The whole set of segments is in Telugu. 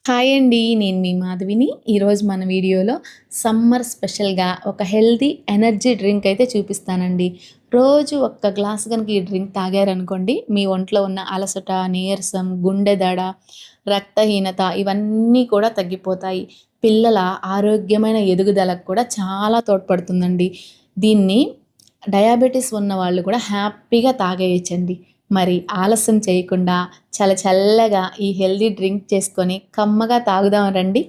హాయ్ అండి. నేను మీ మాధవిని. ఈరోజు మన వీడియోలో సమ్మర్ స్పెషల్‌గా ఒక హెల్తీ ఎనర్జీ డ్రింక్ అయితే చూపిస్తానండి. రోజు ఒక్క గ్లాస్ గనుక ఈ డ్రింక్ తాగారనుకోండి, మీ ఒంట్లో ఉన్న అలసట, నీరసం, గుండె దడ, రక్తహీనత ఇవన్నీ కూడా తగ్గిపోతాయి. పిల్లల ఆరోగ్యమైన ఎదుగుదలకు కూడా చాలా తోడ్పడుతుందండి. దీన్ని డయాబెటిస్ ఉన్న వాళ్ళు కూడా హ్యాపీగా తాగేయొచ్చండి. మరి ఆలస్యం చేయకుండా చల్లగా ఈ హెల్తీ డ్రింక్ చేసుకొని కమ్మగా తాగుదాం రండి.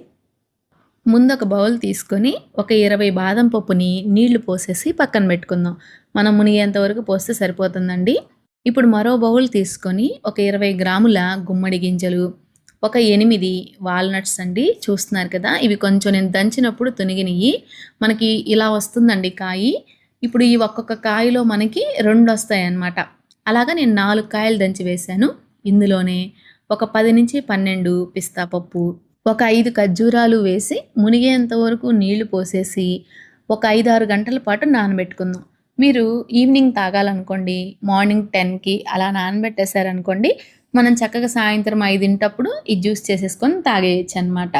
ముందు ఒక బౌల్ తీసుకొని ఒక 20 బాదం పప్పుని నీళ్లు పోసేసి పక్కన పెట్టుకుందాం. మనం మునిగేంత వరకు పోస్తే సరిపోతుందండి. ఇప్పుడు మరో బౌల్ తీసుకొని ఒక 20 గ్రాముల గుమ్మడి గింజలు, ఒక 8 వాల్నట్స్ అండి. చూస్తున్నారు కదా, ఇవి కొంచెం నేను దంచినప్పుడు తునిగినయి. మనకి ఇలా వస్తుందండి కాయి. ఇప్పుడు ఈ ఒక్కొక్క కాయలో మనకి 2 వస్తాయన్నమాట. అలాగా నేను 4 కాయలు దంచి వేశాను. ఇందులోనే ఒక 10-12 పిస్తా పప్పు, ఒక 5 ఖర్జూరాలు వేసి మునిగేంత వరకు నీళ్లు పోసేసి ఒక 5-6 గంటల పాటు నానబెట్టుకుందాం. మీరు ఈవినింగ్ తాగాలనుకోండి, మార్నింగ్ 10కి అలా నానబెట్టేశారనుకోండి, మనం చక్కగా సాయంత్రం 5 ఈ జ్యూస్ చేసేసుకొని తాగేయచ్చు అనమాట.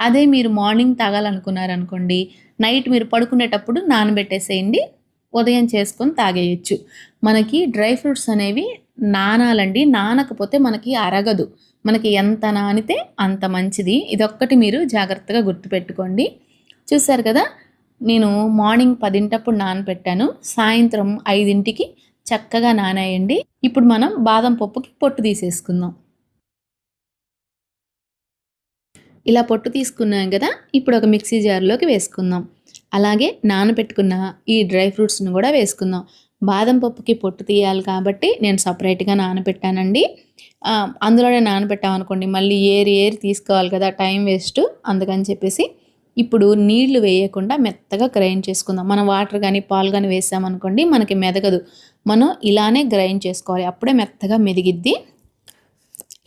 అదే మీరు మార్నింగ్ తాగాలనుకున్నారనుకోండి, నైట్ మీరు పడుకునేటప్పుడు నానబెట్టేసేయండి, ఉదయం చేసుకొని తాగేయచ్చు. మనకి డ్రై ఫ్రూట్స్ అనేవి నానాలండి. నానకపోతే మనకి అరగదు. మనకి ఎంత నానితే అంత మంచిది. ఇదొక్కటి మీరు జాగ్రత్తగా గుర్తుపెట్టుకోండి. చూసారు కదా, నేను మార్నింగ్ 10 నానబెట్టాను, సాయంత్రం 5కి చక్కగా నానేయండి. ఇప్పుడు మనం బాదం పప్పుకి పొట్టు తీసేసుకుందాం. ఇలా పొట్టు తీసుకున్నాం కదా, ఇప్పుడు ఒక మిక్సీ జార్లోకి వేసుకుందాం. అలాగే నానబెట్టుకున్న ఈ డ్రై ఫ్రూట్స్ని కూడా వేసుకుందాం. బాదం పప్పుకి పొట్టు తీయాలి కాబట్టి నేను సపరేట్గా నానబెట్టానండి. అందులోనే నానబెట్టామనుకోండి మళ్ళీ ఏరి తీసుకోవాలి కదా, టైం వేస్ట్. అందుకని చెప్పేసి ఇప్పుడు నీళ్లు వేయకుండా మెత్తగా గ్రైండ్ చేసుకుందాం. మనం వాటర్ కానీ పాలు కానీ వేసామనుకోండి మనకి మెదగదు. మనం ఇలానే గ్రైండ్ చేసుకోవాలి, అప్పుడే మెత్తగా మెదిగిద్ది.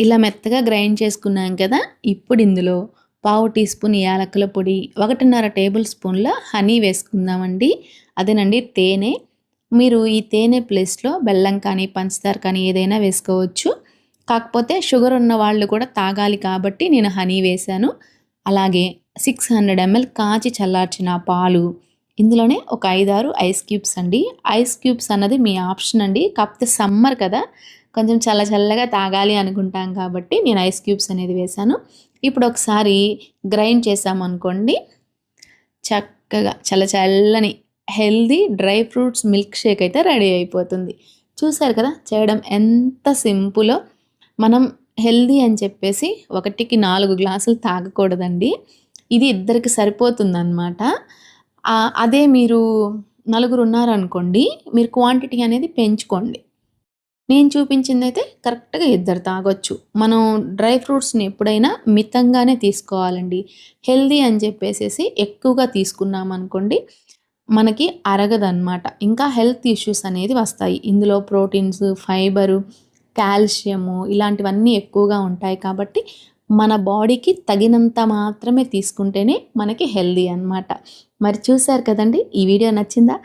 ఇలా మెత్తగా గ్రైండ్ చేసుకున్నాం కదా, ఇప్పుడు ఇందులో పావు టీ స్పూన్ యాలకుల పొడి, 1.5 టేబుల్ స్పూన్ల హనీ వేసుకుందామండి. అదేనండి తేనె. మీరు ఈ తేనె ప్లేస్లో బెల్లం కానీ పంచదార కానీ ఏదైనా వేసుకోవచ్చు. కాకపోతే షుగర్ ఉన్న వాళ్ళు కూడా తాగాలి కాబట్టి నేను హనీ వేశాను. అలాగే 600 ml కాచి చల్లార్చిన పాలు, ఇందులోనే ఒక 5-6 ఐస్ క్యూబ్స్ అండి. ఐస్ క్యూబ్స్ అన్నది మీ ఆప్షన్ అండి. కాకపోతే సమ్మర్ కదా, కొంచెం చల్లగా తాగాలి అనుకుంటాం కాబట్టి నేను ఐస్ క్యూబ్స్ అనేది వేశాను. ఇప్పుడు ఒకసారి గ్రైండ్ చేసామనుకోండి, చక్కగా చల్లని healthy dry fruits milk shake అయితే రెడీ అయిపోతుంది. చూసారు కదా చేయడం ఎంత సింపులో. మనం హెల్దీ అని చెప్పేసి 1కి 4 గ్లాసులు తాగకూడదండి. ఇది ఇద్దరికి సరిపోతుందన్నమాట. అదే మీరు నలుగురు ఉన్నారనుకోండి, మీరు క్వాంటిటీ అనేది పెంచుకోండి. నేను చూపించిందైతే కరెక్ట్గా ఇద్దరు తాగొచ్చు. మనం డ్రై ఫ్రూట్స్ని ఎప్పుడైనా మితంగానే తీసుకోవాలండి. హెల్దీ అని చెప్పేసేసి ఎక్కువగా తీసుకున్నామనుకోండి మనకి అరగదన్నమాట. ఇంకా హెల్త్ ఇష్యూస్ అనేది వస్తాయి. ఇందులో ప్రోటీన్స్, ఫైబరు, కాల్షియము ఇలాంటివన్నీ ఎక్కువగా ఉంటాయి కాబట్టి మన బాడీకి తగినంత మాత్రమే తీసుకుంటేనే మనకి హెల్దీ అన్నమాట. మరి చూశారు కదండి, ఈ వీడియో నచ్చిందా?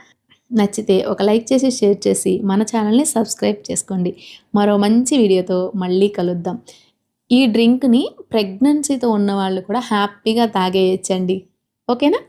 నచ్చితే ఒక లైక్ చేసి షేర్ చేసి మన ఛానల్ని సబ్స్క్రైబ్ చేసుకోండి. మరో మంచి వీడియోతో మళ్ళీ కలుద్దాం. ఈ డ్రింక్ని ప్రెగ్నెన్సీతో ఉన్నవాళ్ళు కూడా హ్యాపీగా తాగేయచ్చండి. ఓకేనా?